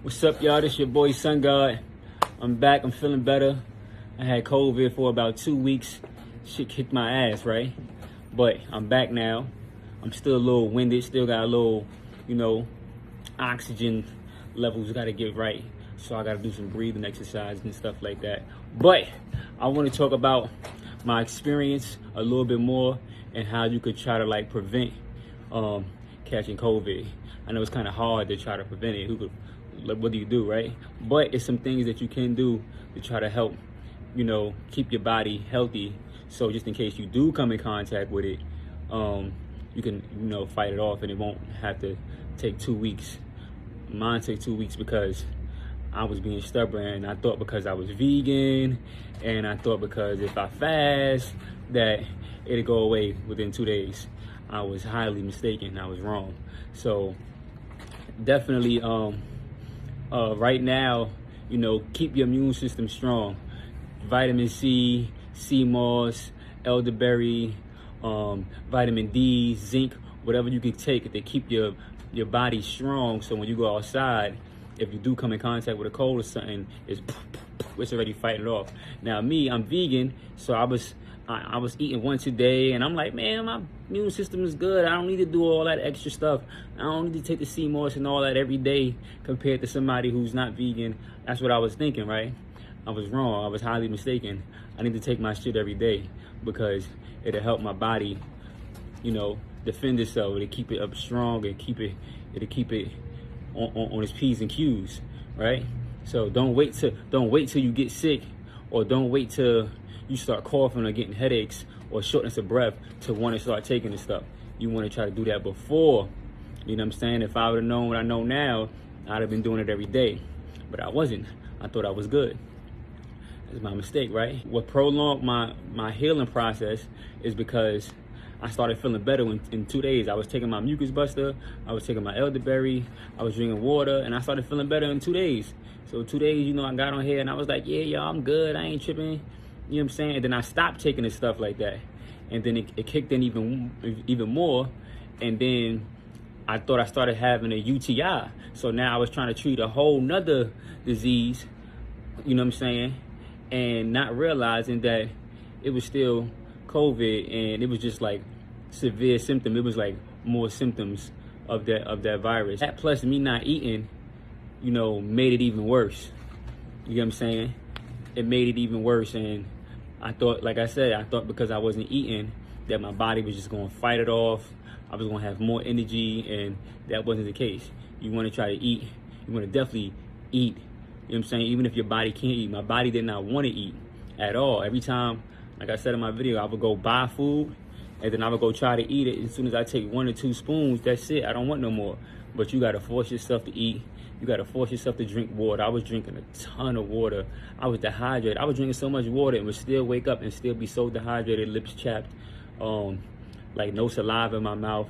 What's up, y'all? This your boy Sun God. I'm back. I'm feeling better. I had COVID for about 2 weeks. Shit kicked my ass, right? But I'm back now. I'm still a little winded. Still got a little, oxygen levels got to get right. So I got to do some breathing exercises and stuff like that. But I want to talk about my experience a little bit more and how you could try to prevent catching COVID. I know it's kind of hard to try to prevent it. What do you do, right? But it's some things that you can do to try to help, keep your body healthy. So just in case you do come in contact with it, you can, fight it off, and it won't have to take 2 weeks. Mine took 2 weeks because I was being stubborn, and I thought because I was vegan, and I thought because if I fast that it'd go away within 2 days. I was highly mistaken. I was wrong. So definitely, right now, keep your immune system strong. Vitamin C, sea moss, elderberry, vitamin D, zinc, whatever you can take to keep your body strong. So when you go outside, if you do come in contact with a cold or something, it's already fighting it off. Now me, I'm vegan, so I was eating once a day, and I'm like, man, my immune system is good. I don't need to do all that extra stuff. I don't need to take the sea moss and all that every day compared to somebody who's not vegan. That's what I was thinking, right? I was wrong. I was highly mistaken. I need to take my shit every day because it'll help my body, defend itself. It'll keep it up strong and it'll keep it on its P's and Q's, right? So don't wait till you get sick, or don't wait till you start coughing or getting headaches or shortness of breath to want to start taking this stuff. You want to try to do that before. You know what I'm saying? If I would have known what I know now, I'd have been doing it every day. But I wasn't. I thought I was good. That's my mistake, right? What prolonged my healing process is because I started feeling better in 2 days. I was taking my mucus buster, I was taking my elderberry, I was drinking water, and I started feeling better in 2 days. So 2 days, I got on here and I was like, yeah, y'all, I'm good. I ain't tripping. You know what I'm saying? And then I stopped taking this stuff like that. And then it kicked in even more. And then I thought I started having a UTI. So now I was trying to treat a whole nother disease, you know what I'm saying? And not realizing that it was still COVID, and it was just like severe symptom. It was like more symptoms of that virus. That plus me not eating, made it even worse. You know what I'm saying? It made it even worse. And I thought, like I said, because I wasn't eating that my body was just going to fight it off. I was going to have more energy, and that wasn't the case. You want to try to eat. You want to definitely eat. You know what I'm saying? Even if your body can't eat. My body did not want to eat at all. Every time, like I said in my video, I would go buy food, and then I would go try to eat it. As soon as I take 1 or 2 spoons, that's it. I don't want no more. But you got to force yourself to eat. You got to force yourself to drink water. I was drinking a ton of water. I was dehydrated. I was drinking so much water and would still wake up and still be so dehydrated, lips chapped, like no saliva in my mouth.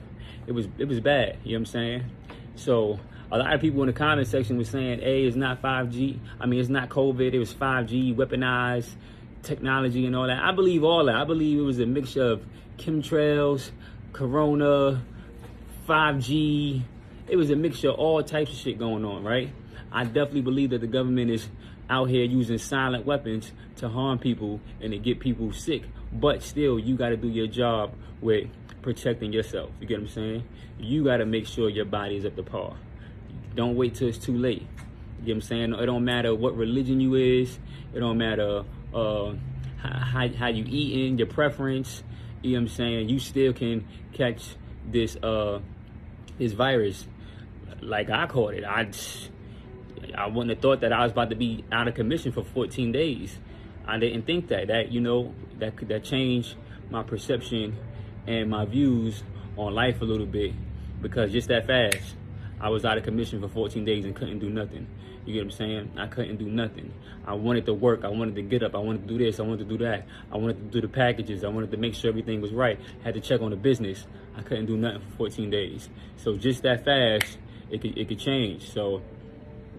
It was bad, you know what I'm saying? So a lot of people in the comment section was saying, hey, it's not 5G. I mean, it's not COVID. It was 5G, weaponized technology and all that. I believe all that. I believe it was a mixture of chemtrails, corona, 5G. It was a mixture of all types of shit going on, right? I definitely believe that the government is out here using silent weapons to harm people and to get people sick. But still, you got to do your job with protecting yourself. You get what I'm saying? You got to make sure your body is up to par. Don't wait till it's too late. You get what I'm saying? It don't matter what religion you is. It don't matter how you eating, your preference. You know what I'm saying? You still can catch this virus like I caught it. I wouldn't have thought that I was about to be out of commission for 14 days. I didn't think that changed my perception and my views on life a little bit, because just that fast, I was out of commission for 14 days and couldn't do nothing. You get what I'm saying? I couldn't do nothing. I wanted to work. I wanted to get up. I wanted to do this. I wanted to do that. I wanted to do the packages. I wanted to make sure everything was right. I had to check on the business. I couldn't do nothing for 14 days. So just that fast, it could change. So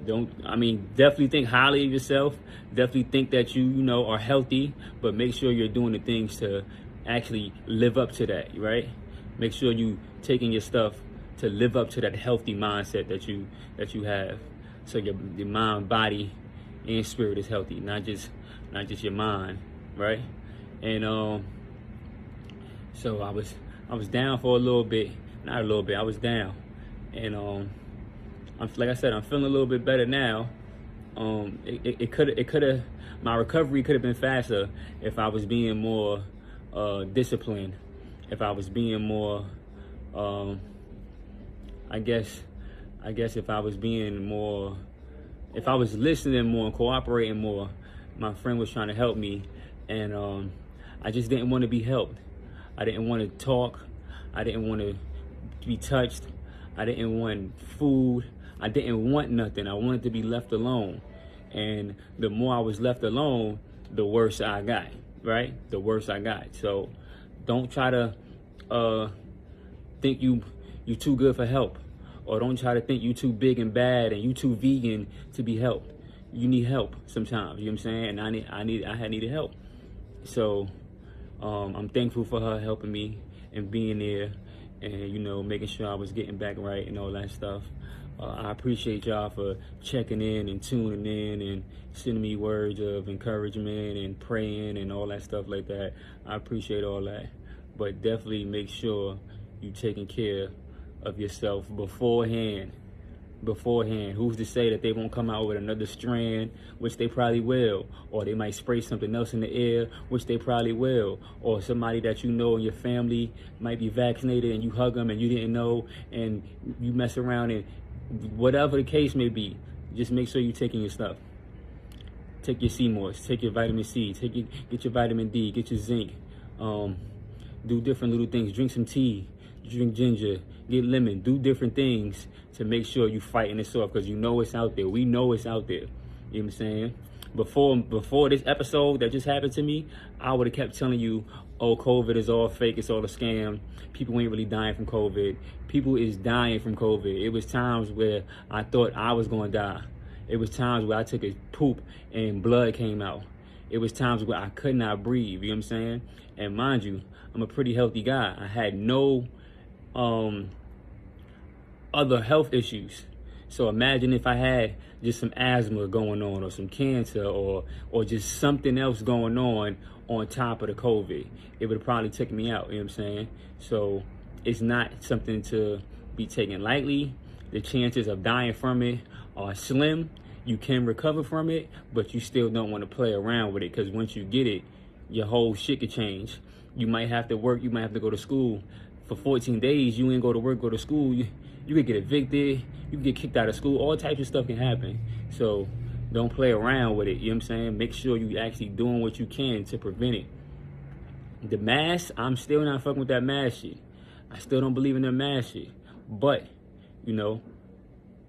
definitely think highly of yourself. Definitely think that you are healthy, but make sure you're doing the things to actually live up to that, right? Make sure you taking your stuff to live up to that healthy mindset that you have. so your mind, body, and spirit is healthy, not just your mind, right? And so I was down for a little bit, not a little bit. I was down, and like I said, I'm feeling a little bit better now. It could have, my recovery could have been faster if I was being more disciplined, if I was being more, I guess if I was being more, if I was listening more and cooperating more. My friend was trying to help me, and I just didn't want to be helped. I didn't want to talk. I didn't want to be touched. I didn't want food. I didn't want nothing. I wanted to be left alone. And the more I was left alone, the worse I got, right? The worse I got. So don't try to think you too good for help, or don't try to think you too big and bad and you too vegan to be helped. You need help sometimes, you know what I'm saying? And I had needed help. So I'm thankful for her helping me and being there, and, you know, making sure I was getting back right and all that stuff. I appreciate y'all for checking in and tuning in and sending me words of encouragement and praying and all that stuff like that. I appreciate all that. But definitely make sure you taking care of yourself beforehand. Who's to say that they won't come out with another strand, which they probably will, or they might spray something else in the air, which they probably will, or somebody that you know in your family might be vaccinated and you hug them and you didn't know, and you mess around, and whatever the case may be, just make sure you're taking your stuff. Take your CMOS, take your vitamin C, get your vitamin D, get your zinc, do different little things, drink some tea, drink ginger, get lemon, do different things to make sure you fighting this off, because you know it's out there. We know it's out there. You know what I'm saying? Before this episode that just happened to me, I would have kept telling you, oh, COVID is all fake, it's all a scam. People ain't really dying from COVID. People is dying from COVID. It was times where I thought I was going to die. It was times where I took a poop and blood came out. It was times where I could not breathe, you know what I'm saying? And mind you, I'm a pretty healthy guy. I had no other health issues. So imagine if I had just some asthma going on, or some cancer, or just something else going on top of the COVID. It would have probably taken me out, you know what I'm saying? So it's not something to be taken lightly. The chances of dying from it are slim. You can recover from it, but you still don't want to play around with it, because once you get it, your whole shit could change. You might have to work, you might have to go to school. For 14 days, you ain't go to work, go to school, you could get evicted, you can get kicked out of school, all types of stuff can happen. So don't play around with it, you know what I'm saying? Make sure you actually doing what you can to prevent it. The mask, I'm still not fucking with that mask shit. I still don't believe in that mask shit. But, you know,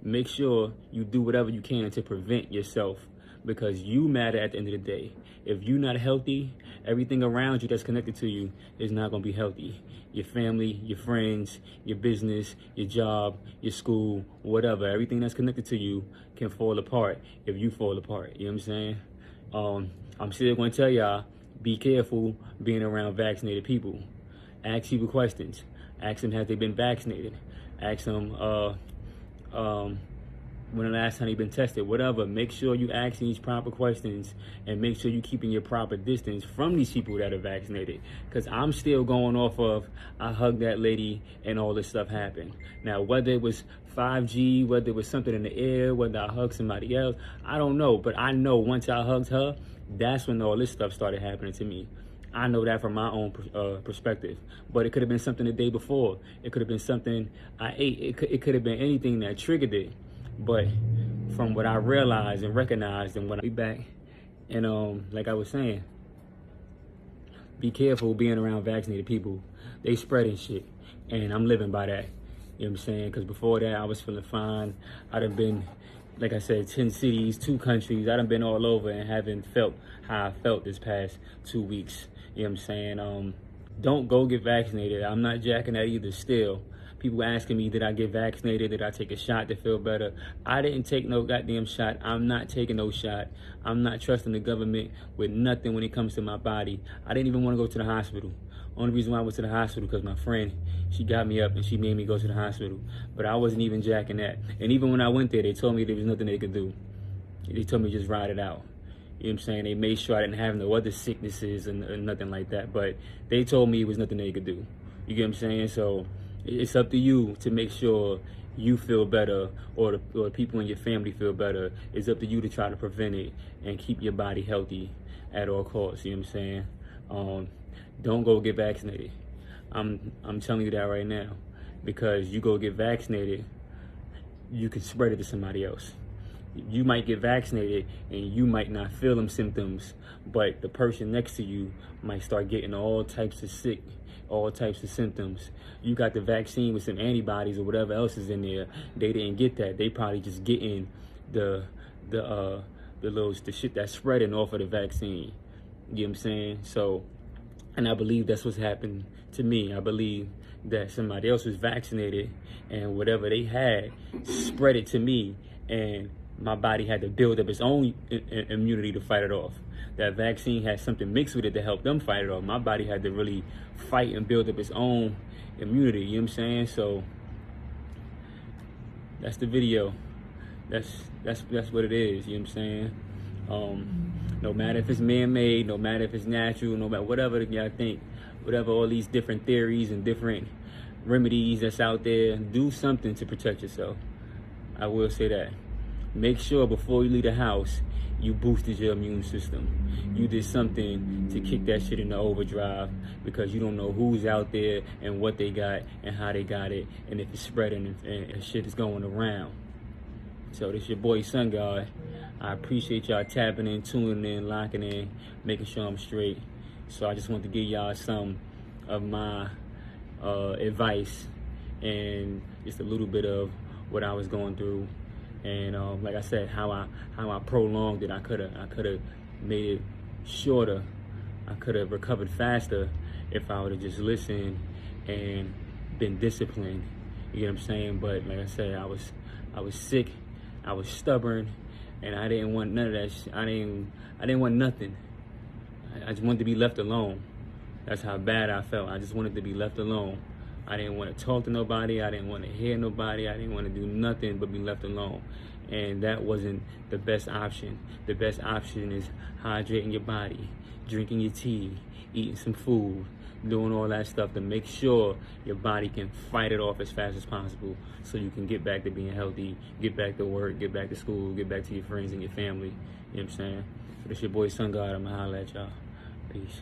make sure you do whatever you can to prevent yourself, because you matter at the end of the day. If you're not healthy, everything around you that's connected to you is not going to be healthy. Your family, your friends, your business, your job, your school, whatever, everything that's connected to you can fall apart if you fall apart. You know what I'm saying? I'm still going to tell y'all, be careful being around vaccinated people. Ask people questions. Ask them, have they been vaccinated? Ask them, when the last time you've been tested, whatever. Make sure you asking these proper questions, and make sure you keeping your proper distance from these people that are vaccinated. Because I'm still going off of, I hugged that lady and all this stuff happened. Now, whether it was 5G, whether it was something in the air, whether I hugged somebody else, I don't know. But I know once I hugged her, that's when all this stuff started happening to me. I know that from my own perspective. But it could have been something the day before. It could have been something I ate. It could have been anything that triggered it. But from what I realized and recognized, and when I be back, and like I was saying, be careful being around vaccinated people. They spreading shit, and I'm living by that. You know what I'm saying? Because before that, I was feeling fine. I done been, like I said, 10 cities, 2 countries. I done been all over and haven't felt how I felt this past 2 weeks. You know what I'm saying? Don't go get vaccinated. I'm not jacking that either still. People asking me, did I get vaccinated? Did I take a shot to feel better? I didn't take no goddamn shot. I'm not taking no shot. I'm not trusting the government with nothing when it comes to my body. I didn't even want to go to the hospital. Only reason why I went to the hospital because my friend, she got me up and she made me go to the hospital. But I wasn't even jacking that. And even when I went there, they told me there was nothing they could do. They told me just ride it out. You know what I'm saying? They made sure I didn't have no other sicknesses and nothing like that. But they told me it was nothing they could do. You get what I'm saying? So it's up to you to make sure you feel better, or the people in your family feel better. It's up to you to try to prevent it and keep your body healthy at all costs. You know what I'm saying? Don't go get vaccinated. I'm telling you that right now, because you go get vaccinated, you can spread it to somebody else. You might get vaccinated and you might not feel them symptoms, but the person next to you might start getting all types of sick, all types of symptoms. You got the vaccine with some antibodies or whatever else is in there. They didn't get that. They probably just getting the shit that's spreading off of the vaccine. You know what I'm saying? So, and I believe that's what's happened to me. I believe that somebody else was vaccinated and whatever they had spread it to me, and my body had to build up its own immunity to fight it off. That vaccine had something mixed with it to help them fight it off. My body had to really fight and build up its own immunity. You know what I'm saying? So that's the video. That's what it is. You know what I'm saying? No matter if it's man-made, no matter if it's natural, no matter whatever y'all think, whatever all these different theories and different remedies that's out there, do something to protect yourself. I will say that. Make sure before you leave the house, you boosted your immune system. You did something to kick that shit into overdrive, because you don't know who's out there and what they got and how they got it, and if it's spreading and shit is going around. So this your boy Sun God. I appreciate y'all tapping in, tuning in, locking in, making sure I'm straight. So I just want to give y'all some of my advice and just a little bit of what I was going through. And like I said, how I prolonged it. I could have made it shorter. I could have recovered faster if I would have just listened and been disciplined. You get what I'm saying? But like I said, I was sick, I was stubborn, and I didn't want none of that shit. I didn't want nothing. I just wanted to be left alone. That's how bad I felt. I just wanted to be left alone. I didn't want to talk to nobody. I didn't want to hear nobody. I didn't want to do nothing but be left alone. And that wasn't the best option. The best option is hydrating your body, drinking your tea, eating some food, doing all that stuff to make sure your body can fight it off as fast as possible, so you can get back to being healthy, get back to work, get back to school, get back to your friends and your family. You know what I'm saying? So this your boy Sun God. I'm going to holler at y'all. Peace.